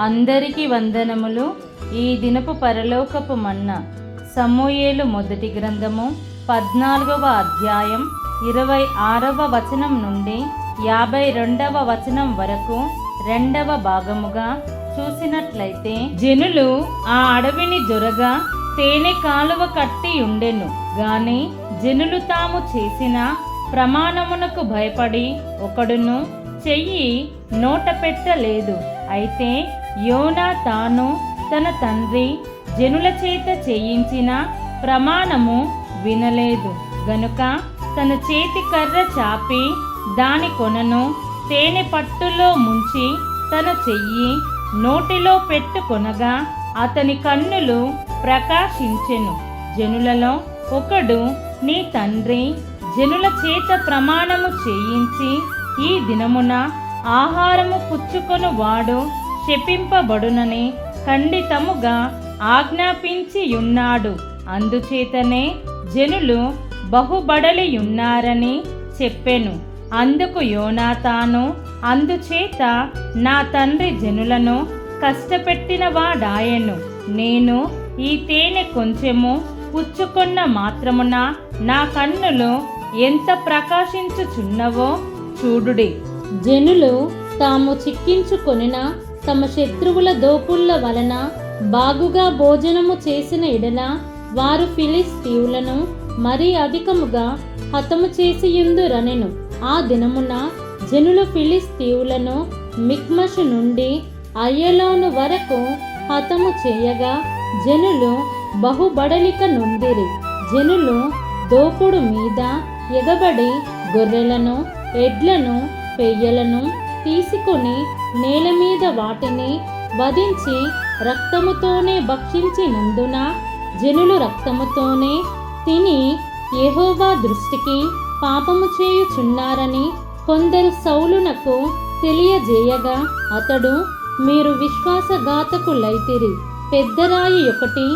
అందరికీ వందనములు. ఈ దినపు పరలోకపు మన్న సమూయేలు మొదటి గ్రంథము 14వ అధ్యాయం 26వ వచనం నుండి 52వ వచనం వరకు రెండవ భాగముగా చూసినట్లయితే, జనులు ఆ అడవిని జొరగా తేనె కాలువ కట్టి ఉండెను గాని జనులు తాము చేసిన ప్రమాణమునకు భయపడి ఒకడును చెయ్యి నోట పెట్టలేదు. అయితే యోనా తాను తన తండ్రి జనుల చేత చేయించిన ప్రమాణము వినలేదు గనుక తన చేతి కర్ర చాపి దాని కొనను తేనె పట్టులో ముంచి తన చెయ్యి నోటిలో పెట్టుకొనగా అతని కన్నులు ప్రకాశించెను. జనులలో ఒకడు, నీ తండ్రి జనుల చేత ప్రమాణము చేయించి ఈ దినమున ఆహారము పుచ్చుకొను వాడు శపింపబడునని ఖండితముగా ఆజ్ఞాపించియున్నాడు. అందుచేతనే జనులు బహుబడలియున్నారని చెప్పెను. అందుకు యోనాతాను, అందుచేత నా తండ్రి జనులను కష్టపెట్టిన వాడాయెను. నేను ఈ తేనె కొంచెము పుచ్చుకొన్న మాత్రమున నా కన్నులు ఎంత ప్రకాశించుచున్నవో చూడుడి. జనులు తాము చిక్కించుకొనిన తమ శత్రువుల దోపుళ్ళ వలన బాగుగా భోజనము చేసిన ఎడల వారు ఫిలిష్తీయులను మరీ అధికముగా హతము చేసియుందురనెను. ఆ దినమున జనులు ఫిలిష్తీయులను మిక్మషు నుండి అయ్యలోను వరకు హతము చేయగా జనులు బహుబడలిక నొందిరి. జనులు దోపుడు మీద ఎగబడి గొర్రెలను ఎడ్లను పెయ్యలను తీసుకొని నేల మీద వాటిని వధించి రక్తముతోనే భక్షించినందున జనులు రక్తముతోనే తిని యెహోవా దృష్టికి పాపము చేయుచున్నారని కొందరు సౌలునకు తెలియజేయగా అతడు, మీరు విశ్వాసఘాతకులైతిరి. పెద్దరాయి ఒకటి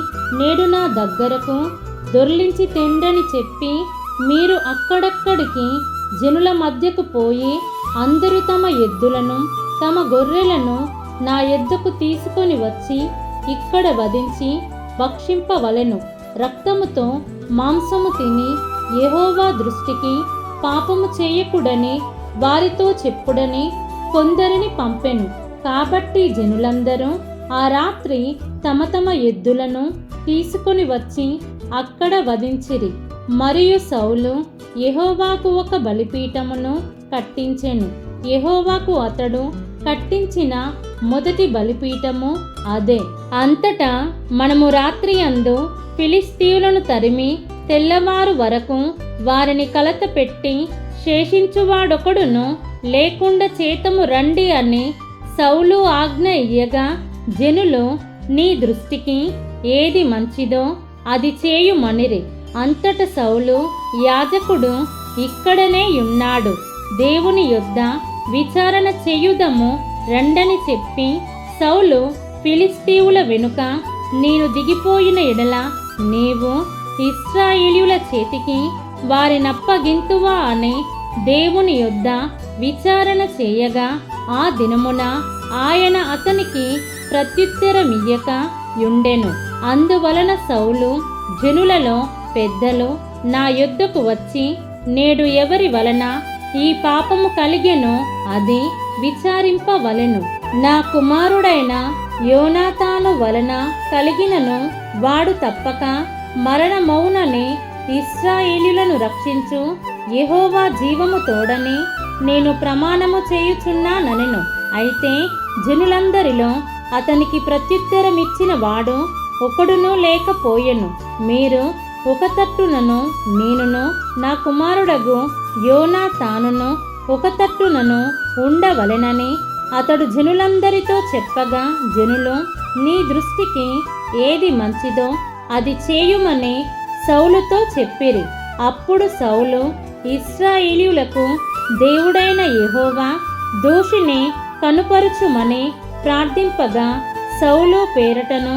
నేడు నా దగ్గరకు దొర్లించి తెండని చెప్పి మీరు అక్కడక్కడికి జనుల మధ్యకు పోయి అందరూ తమ ఎద్దులను తమ గొర్రెలను నా యొద్దకు తీసుకొని వచ్చి ఇక్కడ వధించి భక్షింపవలెను. రక్తముతో మాంసము తిని యెహోవా దృష్టికి పాపము చేయకుడని వారితో చెప్పుడని కొందరిని పంపెను. కాబట్టి జనులందరూ ఆ రాత్రి తమ తమ ఎద్దులను తీసుకొని వచ్చి అక్కడ వధించిరి. మరియు సౌలు యెహోవాకు ఒక బలిపీఠమును కట్టించెను. యెహోవాకు అతడు కట్టించిన మొదటి బలిపీఠము అదే. అంతటా మనము రాత్రి అందు ఫిలిష్తీయులను తరిమి తెల్లవారు వరకు వారిని కలత పెట్టి శేషించువాడొకడును లేకుండా చేతము రండి అని సౌలు ఆజ్ఞ ఇయ్యగా జనులు, నీ దృష్టికి ఏది మంచిదో అది చేయుమనిరి. అంతట సౌలు, యాజకుడు ఇక్కడనే ఉన్నాడు, దేవుని యొద్ద విచారణ చేయుదము రండని చెప్పి సౌలు ఫిలిష్తీయుల వెనుక నేను దిగిపోయిన ఎడల నీవు ఇశ్రాయేలీయుల చేతికి వారినప్పగింతువా అని దేవుని యొద్ద విచారణ చేయగా ఆ దినమున ఆయన అతనికి ప్రత్యుత్తరమియ్యక యుండెను. అందువలన సౌలు జనులలో పెద్దలు నా యొద్దకు వచ్చి, నేడు ఎవరి వలన ఈ పాపము కలిగెనో అది విచారింపవలెను. నా కుమారుడైన యోనాతాను వలన కలిగినను వాడు తప్పక మరణమౌనని ఇశ్రాయేలీయులను రక్షించు యెహోవా జీవము తోడని నేను ప్రమాణము చేయుచున్నానెను. అయితే జనులందరిలో అతనికి ప్రత్యుత్తరమిచ్చిన వాడు ఒకడును లేకపోయెను. మీరు ఒక తట్టునను నేనును నా కుమారుడగు యోనాతానును ఒక తట్టునను ఉండవలెనని అతడు జనులందరితో చెప్పగా జనులు, నీ దృష్టికి ఏది మంచిదో అది చేయుమని సౌలుతో చెప్పిరి. అప్పుడు సౌలు ఇశ్రాయేలీయులకు దేవుడైన యెహోవా దోషిని కనుపరుచుమని ప్రార్థింపగా సౌలు పేరటను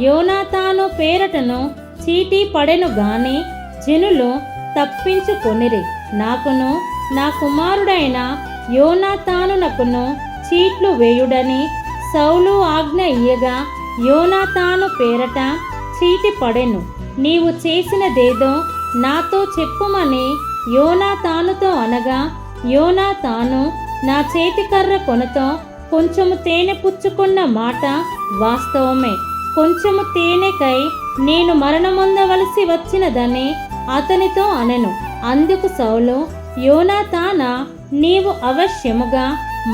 యోనాతాను పేరటను చీటీ పడెను గాని జనులు తప్పించుకొనిరి. నాకును నా కుమారుడైన యోనాతానునకును చీట్లు వేయుడని సౌలు ఆజ్ఞ ఇయ్యగా యోనాతాను పేరట చీటి పడెను. నీవు చేసినదేదో నాతో చెప్పుమని యోనాతానుతో అనగా, యోనాతాను నా చేతికర్ర కొనతో కొంచెము తేనె పుచ్చుకున్న మాట వాస్తవమే. కొంచెము తేనెకై నేను మరణమొందవలసి వచ్చినదని అతనితో అనెను. అందుకు సౌలు, యోనాతానా, నీవు అవశ్యముగా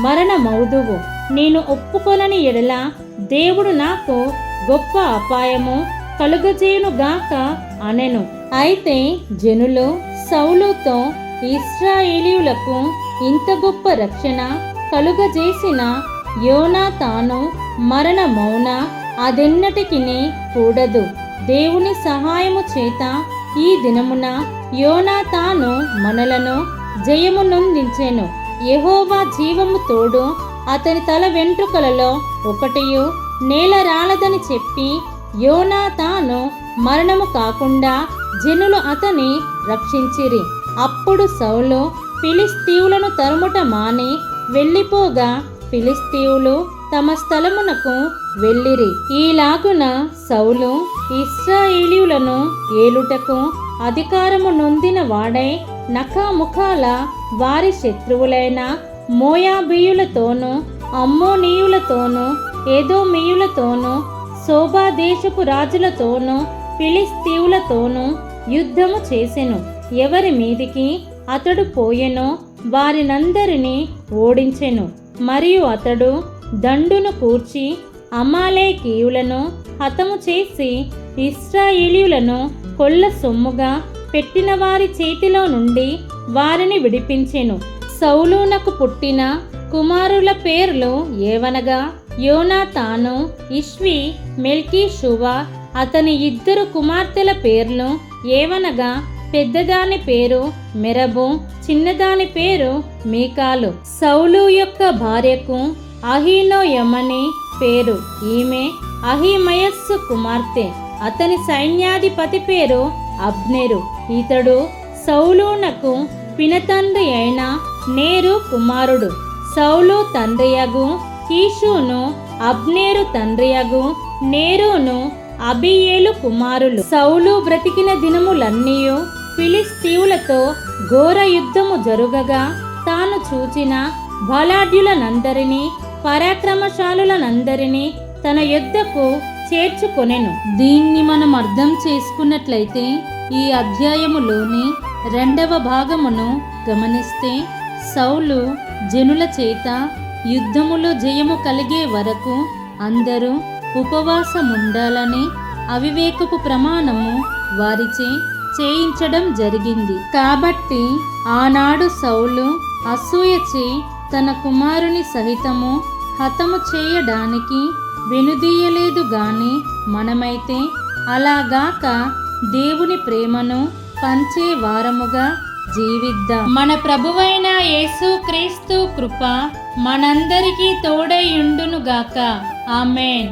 మరణమౌదువు. నేను ఒప్పుకొనని ఎడల దేవుడు నాకు గొప్ప అపాయము కలుగజేయునుగాక అనెను. అయితే జనులు సౌలుతో, ఇశ్రాయేలీయులకు ఇంత గొప్ప రక్షణ కలుగజేసిన యోనాతాను మరణమౌనా? అదెన్నటికిని కూడదు. దేవుని సహాయము చేత ఈ దినమున యోనాతాను మనలను జయము నొందించెను. యెహోవా జీవము తోడు అతని తల వెంట్రుకలలో ఒకటియు నేల రాలదని చెప్పి యోనాతాను మరణము కాకుండా జనులు అతని రక్షించిరి. అప్పుడు సౌలు ఫిలిస్తీయులను తరుముట మాని వెళ్ళిపోగా ఫిలిస్తీయులు తమ స్థలమునకు వెళ్ళిరి. ఈలాగున సౌలు ఇశ్రాయేలీయులను ఏలుటకు అధికారము నొందిన వాడై నఖాముఖాల వారి శత్రువులైన మోయాబీయులతోనూ, అమ్మోనీయులతోనూ, ఎదోమీయులతోనూ, సోబా దేశపు రాజులతోనూ, ఫిలిస్తీయులతోనూ యుద్ధము చేసెను. ఎవరి మీదికి అతడు పోయెనో వారినందరినీ ఓడించెను. మరియు అతడు దండును కూర్చి అమాలేకీయులను హతము చేసి ఇశ్రాయేలీయులను కొల్ల సొమ్ముగా పెట్టిన వారి చేతిలో నుండి వారిని విడిపించెను. సౌలునకు పుట్టిన కుమారుల పేర్లు ఏవనగా, యోనాతాను, ఇష్వి, మెల్కీషువ. అతని ఇద్దరు కుమార్తెల పేర్లు ఏవనగా, పెద్దదాని పేరు మెరబు, చిన్నదాని పేరు మీకాలు. సౌలు యొక్క భార్యకు అహీనోయమని పేరు. ఈమె అహిమయస్సు కుమార్తె. అతని సైన్యాధిపతి పేరు అబ్నేరు. ఇతడు సౌలునకు పినతండ్రి అయిన నేరు కుమారుడు. సౌలు తండ్రియగు కీషును, అబ్నేరు తండ్రియగు నేరును అబీయేలు కుమారులు. సౌలు బ్రతికిన దినములన్నీయు ఫిలిస్తీయులతో ఘోర యుద్ధము జరుగగా తాను చూచిన బలాఢ్యులనందరినీ, పరాక్రమశాలులనందరినీ తన యొద్దకు చేర్చుకొనెను. దీన్ని మనం అర్థం చేసుకున్నట్లయితే ఈ అధ్యాయములోని 2వ భాగమును గమనిస్తే, సౌలు జనుల చేత యుద్ధములో జయము కలిగే వరకు అందరూ ఉపవాసముండాలని అవివేకపు ప్రమాణము వారిచే చేయించడం జరిగింది. కాబట్టి ఆనాడు సౌలు అసూయచే తన కుమారుని సహితము హతము చేయడానికి వెనుదీయలేదు గాని, మనమైతే అలాగాక దేవుని ప్రేమను పంచే వారముగా జీవిద్దాం. మన ప్రభువైన యేసుక్రీస్తు కృప మనందరికీ తోడై యుండునుగాక. ఆమేన్.